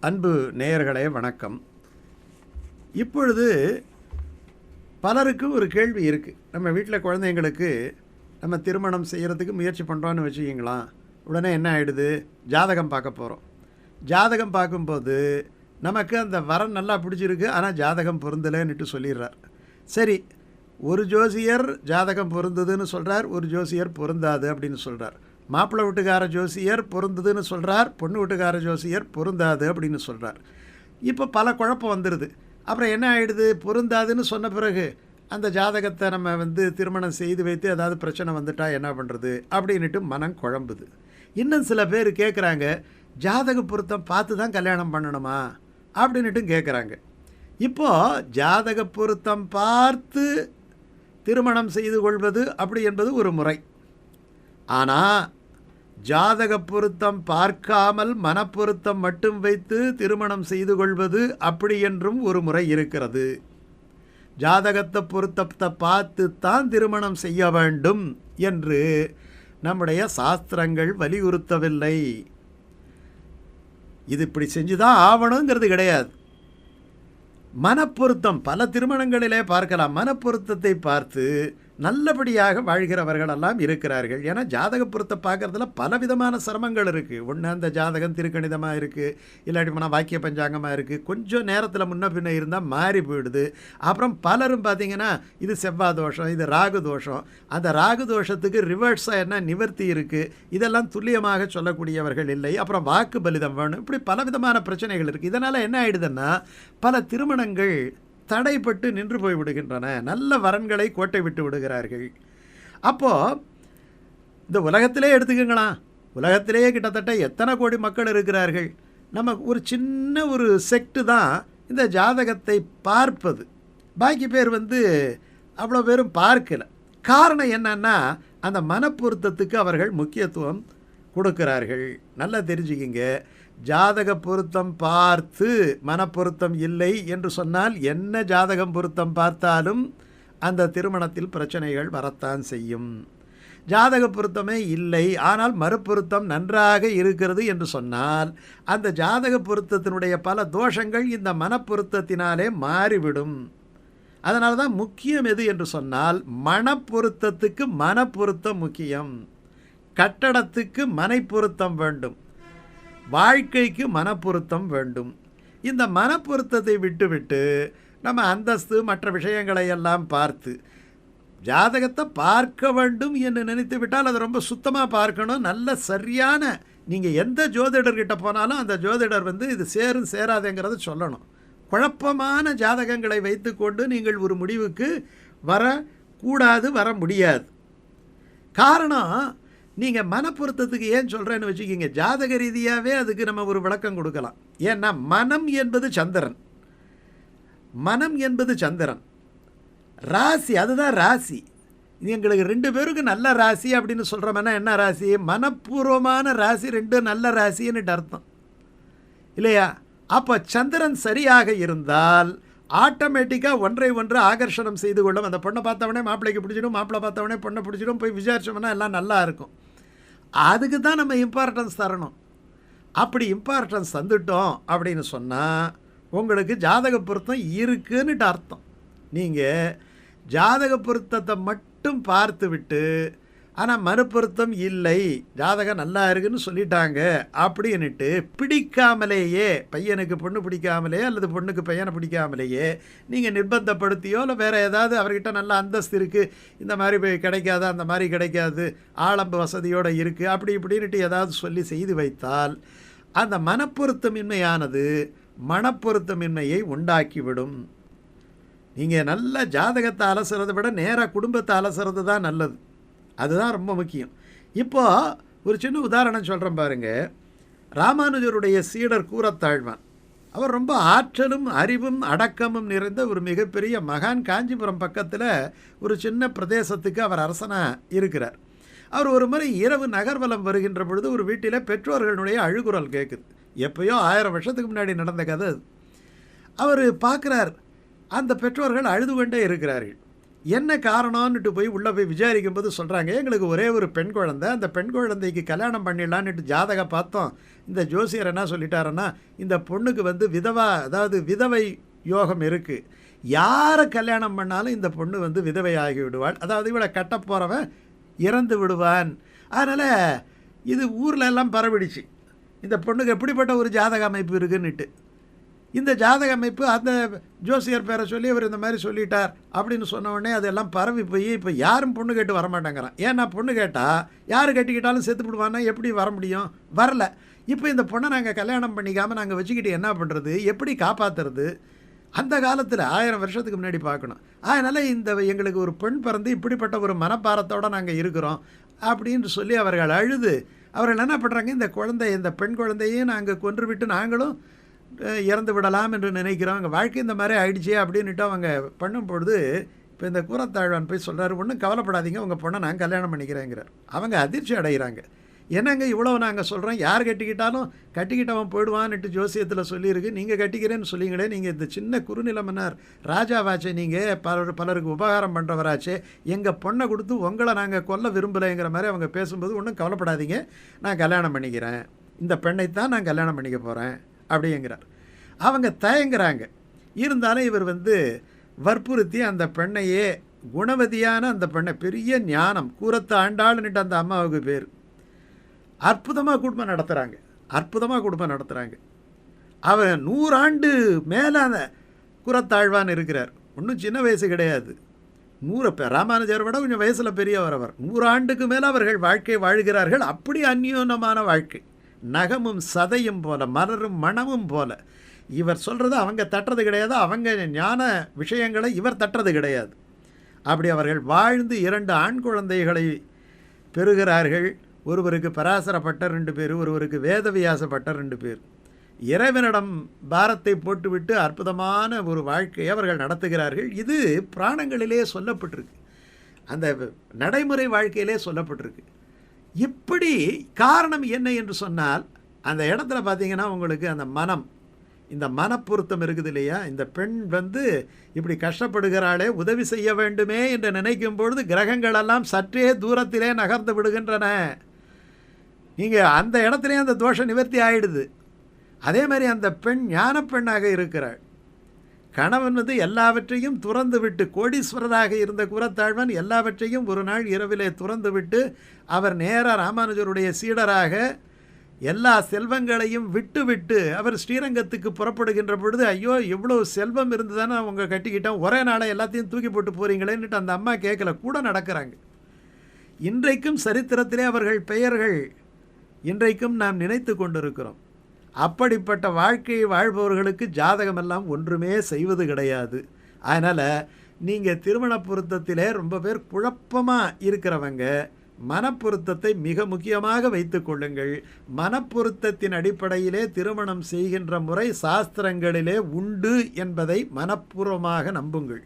அன்பு நேயர்களே வணக்கம். இப்பொழுது பலருக்கும் ஒரு கேள்வி இருக்குது. நம்ம வீட்டில் குழந்தைங்களுக்கு நம்ம திருமணம் செய்கிறதுக்கு முயற்சி பண்ணுறோன்னு வச்சுக்கிங்களா, உடனே என்ன ஆகிடுது, ஜாதகம் பார்க்க போகிறோம். ஜாதகம் பார்க்கும்போது நமக்கு அந்த வரன் நல்லா பிடிச்சிருக்கு, ஆனால் ஜாதகம் பொருந்தலைன்னுட்டு சொல்லிடுறார். சரி, ஒரு ஜோசியர் ஜாதகம் பொருந்ததுன்னு சொல்கிறார், ஒரு ஜோசியர் பொருந்தாது அப்படின்னு சொல்கிறார். மாப்பிள்ளை வீட்டுக்கார ஜோசியர் பொருந்ததுன்னு சொல்கிறார், பொண்ணு வீட்டுக்கார ஜோசியர் பொருந்தாது அப்படின்னு சொல்கிறார். இப்போ பல குழப்பம் வந்துடுது. அப்புறம் என்ன ஆகிடுது, பொருந்தாதுன்னு சொன்ன பிறகு அந்த ஜாதகத்தை நம்ம திருமணம் செய்து வைத்து ஏதாவது பிரச்சனை வந்துட்டா என்ன பண்ணுறது அப்படின்ட்டு மனம் குழம்புது. இன்னும் சில பேர் கேட்குறாங்க, ஜாதக பொருத்தம் பார்த்து தான் கல்யாணம் பண்ணணுமா அப்படின்ட்டு கேட்குறாங்க. இப்போது ஜாதக பொருத்தம் பார்த்து திருமணம் செய்து கொள்வது அப்படி என்பது ஒரு முறை. ஆனால் ஜாதக பொருத்தம் பார்க்காமல் மனப்பொருத்தம் மட்டும் வைத்து திருமணம் செய்து கொள்வது அப்படி என்றும் ஒரு முறை இருக்கிறது. ஜாதகத்தை பொருத்தத்தை பார்த்து தான் திருமணம் செய்ய வேண்டும் என்று நம்முடைய சாஸ்திரங்கள் வலியுறுத்தவில்லை. இது இப்படி செஞ்சுதான் ஆவணுங்கிறது கிடையாது. மனப்பொருத்தம் பல திருமணங்களிலே பார்க்கலாம். மனப்பொருத்தத்தை பார்த்து நல்லபடியாக வாழ்கிறவர்களெல்லாம் இருக்கிறார்கள். ஏன்னா ஜாதக பொருத்தம் பார்க்குறதுல பலவிதமான சிரமங்கள் இருக்குது. ஒன்று, அந்த ஜாதகம் திருக்கணிதமாக இருக்குது, இல்லாட்டி போனால் வாக்கிய பஞ்சாங்கமாக இருக்குது. கொஞ்சம் நேரத்தில் முன்ன பின்ன இருந்தால் மாறி போயிடுது. அப்புறம் பலரும் பார்த்திங்கன்னா இது செவ்வாய் தோஷம், இது ராகு தோஷம், அந்த ராகு தோஷத்துக்கு ரிவர்ஸாக என்ன நிவர்த்தி இருக்குது, இதெல்லாம் துல்லியமாக சொல்லக்கூடியவர்கள் இல்லை. அப்புறம் வாக்கு பலிதம் வேணும். இப்படி பலவிதமான பிரச்சனைகள் இருக்குது. இதனால் என்ன ஆகிடுதுன்னா பல திருமணங்கள் தடைப்பட்டு நின்று போய் விடுகின்றன. நல்ல வரன்களை கோட்டை விட்டு விடுகிறார்கள். அப்போது இந்த உலகத்திலே எடுத்துக்கங்களா, உலகத்திலேயே கிட்டத்தட்ட எத்தனை கோடி மக்கள் இருக்கிறார்கள். நம்ம ஒரு சின்ன ஒரு செக்டு தான் இந்த ஜாதகத்தை பார்ப்பது. பாக்கி பேர் அவ்வளோ பேரும் பார்க்கலை. காரணம் என்னன்னா, அந்த மனப்பொருத்தத்துக்கு அவர்கள் முக்கியத்துவம் கொடுக்கிறார்கள். நல்லா தெரிஞ்சுக்கிங்க, ஜாதக பொருத்தம் பார்த்து மனப்பொருத்தம் இல்லை என்று சொன்னால் என்ன ஜாதகம் பொருத்தம் பார்த்தாலும் அந்த திருமணத்தில் பிரச்சனைகள் வரத்தான் செய்யும். ஜாதக பொருத்தமே இல்லை, ஆனால் மறுபொருத்தம் நன்றாக இருக்கிறது என்று சொன்னால் அந்த ஜாதக பொருத்தத்தினுடைய பல தோஷங்கள் இந்த மனப்பொருத்தத்தினாலே மாறிவிடும். அதனால தான் முக்கியம் எது என்று சொன்னால், மனப்பொருத்தத்துக்கு மனப்பொருத்தம் முக்கியம். கட்டடத்துக்கு மனை பொருத்தம் வேண்டும், வாழ்க்கைக்கு மனப்பொருத்தம் வேண்டும். இந்த மனப்பொருத்தத்தை விட்டுவிட்டு நம்ம அந்தஸ்து மற்ற விஷயங்களை எல்லாம் பார்த்து ஜாதகத்தை பார்க்க வேண்டும் என்று நினைத்து விட்டால் அது ரொம்ப சுத்தமாக பார்க்கணும். நல்ல சரியான, நீங்கள் எந்த ஜோதிடர்கிட்ட போனாலும் அந்த ஜோதிடர் இது சேரும் சேராதுங்கிறத சொல்லணும். குழப்பமான ஜாதகங்களை வைத்துக்கொண்டு நீங்கள் ஒரு முடிவுக்கு வரக்கூடாது, வர முடியாது. காரணம், நீங்கள் மனப்பொருத்தத்துக்கு ஏன் சொல்கிறேன்னு வச்சுக்கிங்க, ஜாதக ரீதியாகவே அதுக்கு நம்ம ஒரு விளக்கம் கொடுக்கலாம். ஏன்னா மனம் என்பது சந்திரன், மனம் என்பது சந்திரன், ராசி அதுதான் ராசி. எங்களுக்கு 2 பேருக்கு நல்ல ராசி அப்படின்னு சொல்கிறோம்னா என்ன ராசி, மனப்பூர்வமான ராசி, 2 நல்ல ராசின்னு அர்த்தம் இல்லையா? அப்போ சந்திரன் சரியாக இருந்தால் ஆட்டோமேட்டிக்காக ஒன்றை ஒன்று ஆகர்ஷணம் செய்து கொள்ளும். அந்த பொண்ணை பார்த்தவொடனே மாப்பிள்ளைக்கு பிடிச்சிடும், மாப்பிள்ளை பார்த்தவொடனே பொண்ணை பிடிச்சிடும். போய் விசாரிச்சோம்னா எல்லாம் நல்லா இருக்கும். அதுக்கு தான் நம்ம இம்பார்ட்டன்ஸ் தரணும். அப்படி இம்பார்ட்டன்ஸ் தந்துட்டோம் அப்படின்னு சொன்னால் உங்களுக்கு ஜாதக பொருத்தம் இருக்குன்னுட்டு அர்த்தம். நீங்கள் ஜாதக பொருத்தத்தை மட்டும் பார்த்து விட்டு ஆனால் மறுபொருத்தம் இல்லை, ஜாதகம் நல்லா இருக்குன்னு சொல்லிட்டாங்க அப்படின்னுட்டு பிடிக்காமலேயே, பையனுக்கு பொண்ணு பிடிக்காமலேயே அல்லது பொண்ணுக்கு பையனை பிடிக்காமலேயே நீங்கள் நிர்பந்தப்படுத்தியோ இல்லை வேறு ஏதாவது அவர்கிட்ட நல்ல அந்தஸ்து இருக்குது, இந்த மாதிரி கிடைக்காது, அந்த மாதிரி கிடைக்காது, ஆடம்பு வசதியோடு இருக்குது, அப்படி இப்படின்ட்டு ஏதாவது சொல்லி செய்து வைத்தால் அந்த மனப்பொருத்தமின்மையானது மனப்பொருத்தமின்மையை உண்டாக்கிவிடும். நீங்கள் நல்ல ஜாதகத்தை அலசுறதை விட நேராக குடும்பத்தை அலசுறது தான் நல்லது. அதுதான் ரொம்ப முக்கியம். இப்போது ஒரு சின்ன உதாரணம் சொல்கிறேன் பாருங்கள். ராமானுஜருடைய சீடர் கூரத்தாழ்வான், அவர் ரொம்ப ஆற்றலும் அறிவும் அடக்கமும் நிறைந்த ஒரு மிகப்பெரிய மகான். காஞ்சிபுரம் பக்கத்தில் ஒரு சின்ன பிரதேசத்துக்கு அவர் அரசனாக இருக்கிறார். அவர் ஒரு முறை இரவு நகர்வலம் வருகின்ற பொழுது ஒரு வீட்டில் பெற்றோர்களுடைய அழுகுரல் கேட்குது. எப்போயோ 1000 வருஷத்துக்கு முன்னாடி நடந்த கதை அது. அவர் பார்க்குறார், அந்த பெற்றோர்கள் அழுது கொண்டே இருக்கிறார்கள். என்ன காரணம்னுட்டு போய் உள்ளே போய் விசாரிக்கும்போது சொல்கிறாங்க, எங்களுக்கு ஒரே ஒரு பெண் குழந்தை, அந்த பெண் குழந்தைக்கு கல்யாணம் பண்ணிடலான்னுட்டு ஜாதகம் பார்த்தோம். இந்த ஜோசியர் என்ன சொல்லிட்டாருன்னா, இந்த பொண்ணுக்கு வந்து அதாவது விதவை யோகம் இருக்குது. யாரை கல்யாணம் பண்ணாலும் இந்த பொண்ணு வந்து விதவை ஆகி விடுவாள், அதாவது இவளை கட்ட போகிறவன் இறந்து விடுவான். அதனால் இது ஊரில் எல்லாம் பரவிடுச்சு, இந்த பொண்ணுக்கு எப்படிப்பட்ட ஒரு ஜாதக அமைப்பு இருக்குன்னுட்டு. இந்த ஜாதக அமைப்பு அந்த ஜோசியர் பேரை சொல்லி அவர் இந்த மாதிரி சொல்லிட்டார் அப்படின்னு சொன்ன உடனே அதெல்லாம் பரவி போய் இப்போ யாரும் பொண்ணு கேட்டு வரமாட்டேங்கிறான். ஏன்னா பொண்ணு கேட்டால் யார் கட்டிக்கிட்டாலும் செத்து விடுவான்னா எப்படி வர முடியும்? வரல. இப்போ இந்த பொண்ணை நாங்கள் கல்யாணம் பண்ணிக்காமல் நாங்கள் வச்சுக்கிட்டு என்ன பண்ணுறது, எப்படி காப்பாற்றுறது? அந்த காலத்தில் 1000 வருஷத்துக்கு முன்னாடி பார்க்கணும். அதனால் எங்களுக்கு ஒரு பெண் பிறந்து இப்படிப்பட்ட ஒரு மனப்பாரத்தோடு நாங்கள் இருக்கிறோம் அப்படின்னு சொல்லி அவர்கள் அழுது அவர்கள் என்ன பண்ணுறாங்க, இந்த பெண் குழந்தையும் நாங்கள் கொன்று விட்டு நாங்களும் இறந்து விடலாம் என்று நினைக்கிறோம், எங்கள் வாழ்க்கை இந்த மாதிரி ஆயிடுச்சே அப்படின்ட்டு அவங்க பண்ணும்பொழுது இப்போ இந்த கூரத்தாழ்வான் போய் சொல்கிறார், ஒன்றும் கவலைப்படாதீங்க, உங்கள் பொண்ணை நான் கல்யாணம் பண்ணிக்கிறேங்கிறார். அவங்க அதிர்ச்சி அடைகிறாங்க. என்னங்க இவ்வளோ நாங்கள் சொல்கிறோம், யார் கட்டிக்கிட்டாலும் கட்டிக்கிட்டவன் போயிடுவான்னுட்டு ஜோசியத்தில் சொல்லியிருக்கு, நீங்கள் கட்டிக்கிறேன்னு சொல்லிங்களே, நீங்கள் இந்த சின்ன குறுநில மன்னர் ராஜாவாச்சே, நீங்கள் பலருக்கு உபகாரம் பண்ணுறவராச்சே, எங்கள் பொண்ணை கொடுத்து உங்களை நாங்கள் கொல்ல விரும்பலைங்கிற மாதிரி அவங்க பேசும்போது, ஒன்றும் கவலைப்படாதீங்க, நான் கல்யாணம் பண்ணிக்கிறேன், இந்த பெண்ணைத்தான் நான் கல்யாணம் பண்ணிக்க போகிறேன் அப்படிங்கிறார். அவங்க தயங்குறாங்க. இருந்தாலும் இவர் வந்து வற்புறுத்தி அந்த பெண்ணையே, குணவதியான அந்த பெண்ணை, பெரிய ஞானம், கூரத்து ஆண்டாள்னுட்டு அந்த அம்மாவுக்கு பேர், அற்புதமாக குடும்பம் நடத்துகிறாங்க. அவர் 100 ஆண்டு மேலே அந்த கூரத்தாழ்வான் இருக்கிறார். ஒன்றும் சின்ன வயசு கிடையாது. 100 ராமானுஜரை விட கொஞ்சம் வயசில் பெரியவர் அவர். 100 ஆண்டுக்கு மேலே அவர்கள் வாழ்க்கை வாழ்கிறார்கள். அப்படி அந்யோன்யமான வாழ்க்கை, நகமும் சதையும் போல, மலரும் மனமும் போல. இவர் சொல்கிறது அவங்க தட்டுறது கிடையாது, அவங்க ஞான விஷயங்களை இவர் தட்டுறது கிடையாது. அப்படி அவர்கள் வாழ்ந்து 2 ஆண் குழந்தைகளை பெறுகிறார்கள். ஒருவருக்கு பராசரப்பட்ட 2 பேர், ஒருவருக்கு வேதவியாசப்பட்ட 2 பேர். இறைவனிடம் பாரத்தை போட்டுவிட்டு அற்புதமான ஒரு வாழ்க்கையை அவர்கள் நடத்துகிறார்கள். இது புராணங்களிலே சொல்லப்பட்டிருக்கு, அந்த நடைமுறை வாழ்க்கையிலே சொல்லப்பட்டிருக்கு. இப்படி காரணம் என்ன என்று சொன்னால், அந்த இடத்துல பார்த்தீங்கன்னா உங்களுக்கு அந்த இந்த மனப்பொருத்தம் இருக்குது இல்லையா? இந்த பெண் வந்து இப்படி கஷ்டப்படுகிறாளே, உதவி செய்ய வேண்டுமே என்று நினைக்கும் பொழுது கிரகங்களெல்லாம் சற்றே தூரத்திலே நகர்ந்து விடுகின்றன. நீங்கள் அந்த இடத்துலேயே அந்த தோஷ நிவர்த்தி ஆகிடுது. அதே மாதிரி அந்த பெண் ஞான பெண்ணாக இருக்கிறாள். கணவன் வந்து எல்லாவற்றையும் துறந்து விட்டு, கோடீஸ்வரராக இருந்த கூரத்தாழ்வான் எல்லாவற்றையும் ஒரு நாள் இரவிலே துறந்து விட்டு அவர் நேராக ராமானுஜருடைய சீடராக எல்லா செல்வங்களையும் விட்டு அவர் ஸ்ரீரங்கத்துக்கு புறப்படுகின்ற பொழுது, ஐயோ இவ்வளோ செல்வம் இருந்துதானே அவங்க கட்டிக்கிட்டோம், ஒரே நாளை எல்லாத்தையும் தூக்கி போட்டு போகிறீங்களேன்னுட்டு அந்த அம்மா கேட்கல, கூட நடக்கிறாங்க. இன்றைக்கும் சரித்திரத்திலே அவர்கள் பெயர்கள் இன்றைக்கும் நாம் நினைத்து கொண்டிருக்கிறோம். அப்படிப்பட்ட வாழ்க்கையை வாழ்பவர்களுக்கு ஜாதகமெல்லாம் ஒன்றுமே செய்வது கிடையாது. அதனால் நீங்கள் திருமண பொருத்தத்திலே ரொம்ப பேர் குழப்பமாக இருக்கிறவங்க மனப்பொருத்தத்தை மிக முக்கியமாக வைத்து கொள்ளுங்கள். மனப்பொருத்தத்தின் அடிப்படையிலே திருமணம் செய்கின்ற முறை சாஸ்திரங்களிலே உண்டு என்பதை மனப்பூர்வமாக நம்புங்கள்.